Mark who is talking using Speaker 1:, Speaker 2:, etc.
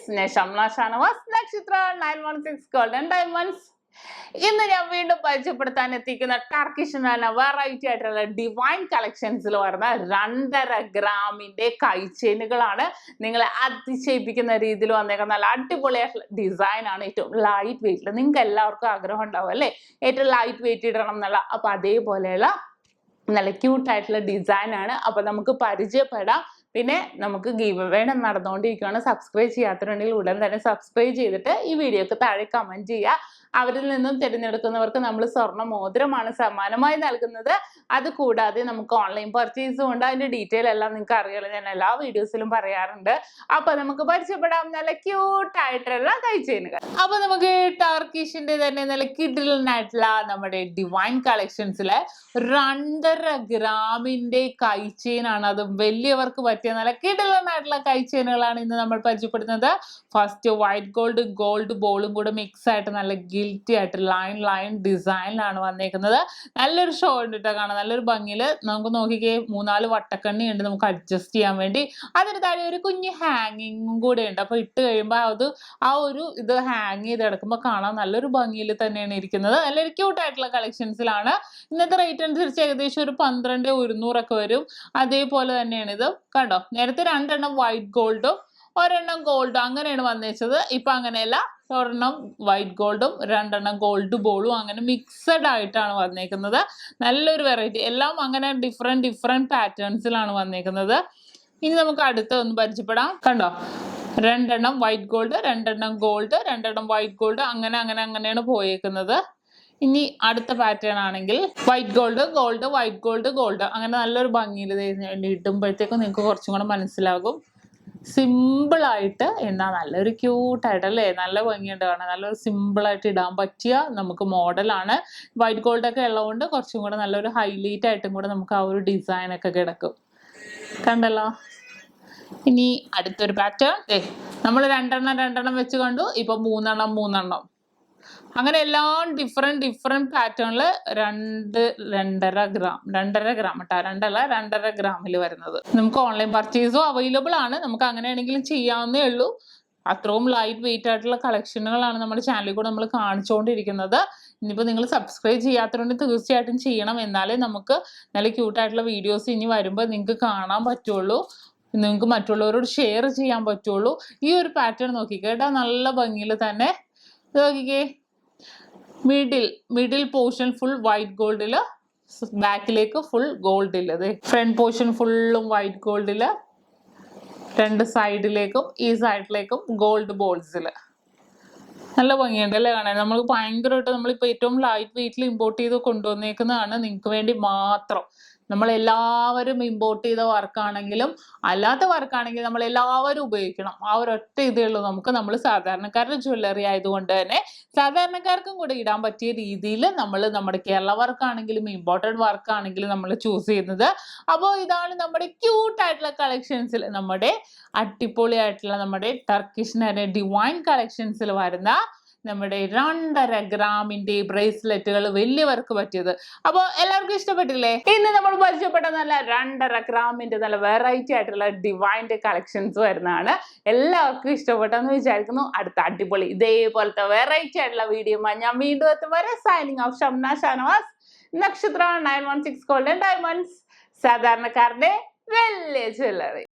Speaker 1: SHAMNA Nakshatra 916 Golden Diamonds. ഇന്ന് ഞാൻ വീണ്ടും പരിചയപ്പെടുത്താൻ എത്തിക്കുന്ന ടർക്കിഷ് വെറൈറ്റി ആയിട്ടുള്ള ഡിവൈൻ കളക്ഷൻസിൽ വരുന്ന 2.5 ഗ്രാമിന്റെ കൈചെയിനുകളാണ്. നിങ്ങളെ അതിശയിപ്പിക്കുന്ന രീതിയിൽ വന്നേക്കുന്ന നല്ല അടിപൊളിയായിട്ടുള്ള ഡിസൈൻ ആണ്. ഏറ്റവും ലൈറ്റ് വെയിറ്റിൽ നിങ്ങൾക്ക് എല്ലാവർക്കും ആഗ്രഹം ഉണ്ടാവും അല്ലേ, ഏറ്റവും ലൈറ്റ് വെയിറ്റ് ഇടണം എന്നുള്ള. അപ്പൊ അതേപോലെയുള്ള നല്ല ക്യൂട്ടായിട്ടുള്ള ഡിസൈൻ ആണ്. അപ്പൊ നമുക്ക് പരിചയപ്പെടാം. പിന്നെ നമുക്ക് ഗീവ് അവേ നടന്നുകൊണ്ടിരിക്കുകയാണ്. സബ്സ്ക്രൈബ് ചെയ്യാത്തവരുണ്ടെങ്കിൽ ഉടൻ തന്നെ സബ്സ്ക്രൈബ് ചെയ്തിട്ട് ഈ വീഡിയോക്ക് താഴെ കമന്റ് ചെയ്യുക. അവരിൽ നിന്നും തിരഞ്ഞെടുക്കുന്നവർക്ക് നമ്മൾ സ്വർണ്ണ മോതിരമാണ് സമ്മാനമായി നൽകുന്നത്. അത് കൂടാതെ നമുക്ക് ഓൺലൈൻ പർച്ചേസും ഉണ്ട്. അതിന്റെ ഡീറ്റെയിൽ എല്ലാം നിങ്ങൾക്ക് അറിയാലോ, ഞാൻ എല്ലാ വീഡിയോസിലും പറയാറുണ്ട്. അപ്പൊ നമുക്ക് പരിചയപ്പെടാം നല്ല ക്യൂട്ടായിട്ടുള്ള കൈചെയിനുകൾ. അപ്പൊ നമുക്ക് ടർക്കിഷിന്റെ തന്നെ നല്ല കിഡിലനായിട്ടുള്ള നമ്മുടെ ഡിവൈൻ കളക്ഷൻസിലെ 2.5 ഗ്രാമിന്റെ കൈചെയിനാണ്. അത് വലിയവർക്ക് പറ്റിയ നല്ല കിഡിലനായിട്ടുള്ള കൈചെയിനുകളാണ് ഇന്ന് നമ്മൾ പരിചയപ്പെടുന്നത്. ഫസ്റ്റ് വൈറ്റ് ഗോൾഡ് ബോളും കൂടെ മിക്സ് ആയിട്ട് നല്ല ഗിൽറ്റി ആയിട്ട് ലൈൻ ഡിസൈനിലാണ് വന്നേക്കുന്നത്. നല്ലൊരു ഷോ ഉണ്ട് കേട്ടോ, കാണാൻ നല്ലൊരു ഭംഗിയിൽ. നമുക്ക് നോക്കിക്കേ, 3-4 വട്ടക്കണ്ണി ഉണ്ട് നമുക്ക് അഡ്ജസ്റ്റ് ചെയ്യാൻ വേണ്ടി. അതിന് താഴെ ഒരു കുഞ്ഞ് ഹാങ്ങിങ്ങും കൂടെ ഉണ്ട്. അപ്പൊ ഇട്ട് കഴിയുമ്പോൾ അത് ഇത് ഹാങ് ചെയ്ത് കിടക്കുമ്പോൾ കാണാൻ നല്ലൊരു ഭംഗിയിൽ തന്നെയാണ് ഇരിക്കുന്നത്. നല്ലൊരു ക്യൂട്ടായിട്ടുള്ള കളക്ഷൻസിലാണ്. ഇന്നത്തെ റേറ്റ് അനുസരിച്ച് ഏകദേശം ഒരു 12,100 ഒക്കെ വരും. അതേപോലെ തന്നെയാണ് ഇത് കണ്ടോ. നേരത്തെ 2 എണ്ണം വൈറ്റ് ഗോൾഡും 1 എണ്ണം ഗോൾഡും അങ്ങനെയാണ് വന്നേച്ചത്. ഇപ്പൊ അങ്ങനെയല്ല, 1 എണ്ണം വൈറ്റ് ഗോൾഡും 2 എണ്ണം ഗോൾഡ് ബോളും അങ്ങനെ മിക്സഡ് ആയിട്ടാണ് വന്നേക്കുന്നത്. നല്ലൊരു വെറൈറ്റി, എല്ലാം അങ്ങനെ ഡിഫറെന്റ് പാറ്റേൺസിലാണ് വന്നേക്കുന്നത്. ഇനി നമുക്ക് അടുത്ത ഒന്ന് പരിചയപ്പെടാം. കണ്ടോ, 2 എണ്ണം വൈറ്റ് ഗോൾഡ്, 2 എണ്ണം ഗോൾഡ്, 2 എണ്ണം വൈറ്റ് ഗോൾഡ് അങ്ങനെയാണ് പോയേക്കുന്നത്. ഇനി അടുത്ത പാറ്റേൺ ആണെങ്കിൽ വൈറ്റ് ഗോൾഡ് വൈറ്റ് ഗോൾഡ് അങ്ങനെ നല്ലൊരു ഭംഗിയിൽ ഇടുമ്പോഴത്തേക്കും നിങ്ങൾക്ക് കുറച്ചും കൂടെ മനസ്സിലാകും. സിമ്പിൾ ആയിട്ട് എന്നാൽ നല്ലൊരു ക്യൂട്ടായിട്ടല്ലേ, നല്ല ഭംഗിയുണ്ട് കാണാൻ. നല്ലൊരു സിമ്പിളായിട്ട് ഇടാൻ പറ്റിയ നമുക്ക് മോഡലാണ്. വൈറ്റ് ഗോൾഡ് ഒക്കെ ഉള്ളതുകൊണ്ട് കുറച്ചും കൂടെ നല്ലൊരു ഹൈലൈറ്റ് ആയിട്ടും കൂടെ നമുക്ക് ആ ഒരു ഡിസൈൻ ഒക്കെ കിടക്കും. കണ്ടല്ലോ. ഇനി അടുത്തൊരു പാറ്റേൺ, നമ്മൾ 2 എണ്ണം വെച്ച് കണ്ടു. ഇപ്പൊ 3 എണ്ണം അങ്ങനെ എല്ലാം ഡിഫറെന്റ് പാറ്റേണില് 2.5 ഗ്രാം 2.5 ഗ്രാം കേട്ടോ, 2.5 ഗ്രാമിൽ വരുന്നത്. നമുക്ക് ഓൺലൈൻ പർച്ചേസും അവൈലബിൾ ആണ്. നമുക്ക് അങ്ങനെയാണെങ്കിലും ചെയ്യാവുന്നേ ഉള്ളൂ. അത്രയും ലൈറ്റ് വെയിറ്റ് ആയിട്ടുള്ള കളക്ഷനുകളാണ് നമ്മുടെ ചാനലിൽ കൂടെ നമ്മൾ കാണിച്ചുകൊണ്ടിരിക്കുന്നത്. ഇനിയിപ്പോൾ നിങ്ങൾ സബ്സ്ക്രൈബ് ചെയ്യാത്തതുകൊണ്ട് തീർച്ചയായിട്ടും ചെയ്യണം. എന്നാലേ നമുക്ക് നല്ല ക്യൂട്ടായിട്ടുള്ള വീഡിയോസ് ഇനി വരുമ്പോൾ നിങ്ങൾക്ക് കാണാൻ പറ്റുള്ളൂ, നിങ്ങൾക്ക് മറ്റുള്ളവരോട് ഷെയർ ചെയ്യാൻ പറ്റുള്ളൂ. ഈ ഒരു പാറ്റേൺ നോക്കിക്കേട്ടാ, നല്ല ഭംഗിയിൽ തന്നെ നോക്കിക്കേ. മിഡിൽ പോർഷൻ ഫുൾ വൈറ്റ് ഗോൾഡില്, ബാക്കിലേക്ക് ഫുൾ ഗോൾഡില്. ഫ്രണ്ട് പോർഷൻ ഫുള്ളും വൈറ്റ് ഗോൾഡില്, 2 സൈഡിലേക്കും ഈ സൈഡിലേക്കും ഗോൾഡ് ബോൾസില്. നല്ല ഭംഗിയുണ്ട് അല്ലേ കാണാൻ. നമ്മൾ ഭയങ്കരമായിട്ട് നമ്മളിപ്പോൾ ഏറ്റവും ലൈറ്റ് വെയിറ്റിൽ ഇമ്പോർട്ട് ചെയ്ത് കൊണ്ടുവന്നേക്കുന്നതാണ് നിങ്ങൾക്ക് വേണ്ടി മാത്രം. നമ്മളെല്ലാവരും ഇമ്പോർട്ട് ചെയ്ത വർക്കാണെങ്കിലും അല്ലാത്ത വർക്കാണെങ്കിലും നമ്മളെല്ലാവരും ഉപയോഗിക്കണം. ആ ഒരൊറ്റ ഇതേ ഉള്ളൂ നമുക്ക്. നമ്മൾ സാധാരണക്കാരുടെ ജ്വല്ലറി ആയതുകൊണ്ട് തന്നെ സാധാരണക്കാർക്കും കൂടെ ഇടാൻ പറ്റിയ രീതിയിൽ നമ്മൾ നമ്മുടെ കേരള വർക്കാണെങ്കിലും ഇമ്പോർട്ടഡ് വർക്കാണെങ്കിലും നമ്മൾ ചൂസ് ചെയ്യുന്നത്. അപ്പോൾ ഇതാണ് നമ്മുടെ ക്യൂട്ടായിട്ടുള്ള കളക്ഷൻസിൽ, നമ്മുടെ അടിപൊളിയായിട്ടുള്ള നമ്മുടെ ടർക്കിഷ് ഡിവൈൻ കളക്ഷൻസിൽ വരുന്ന നമ്മുടെ 2.5 ഗ്രാമിന്റെ ബ്രേസ്ലെറ്റുകൾ വലിയവർക്ക് പറ്റിയത്. അപ്പോൾ എല്ലാവർക്കും ഇഷ്ടപ്പെട്ടില്ലേ? ഇന്ന് നമ്മൾ പരിചയപ്പെട്ട നല്ല 2.5 ഗ്രാമിന്റെ നല്ല വെറൈറ്റി ആയിട്ടുള്ള ഡിവൈൻ്റെ കളക്ഷൻസ് വരുന്നതാണ്. എല്ലാവർക്കും ഇഷ്ടപ്പെട്ടെന്ന് വിചാരിക്കുന്നു. അടുത്ത അടിപൊളി ഇതേപോലത്തെ വെറൈറ്റി ആയിട്ടുള്ള വീഡിയോ ഞാൻ വീണ്ടും എത്തും വരെ സൈനിങ് ഓഫ് ഷംന ഷാനവാസ്, നക്ഷത്ര 916 ഗോൾഡൻ ഡയമണ്ട്സ്, സാധാരണക്കാരുടെ വലിയ ജ്വല്ലറി.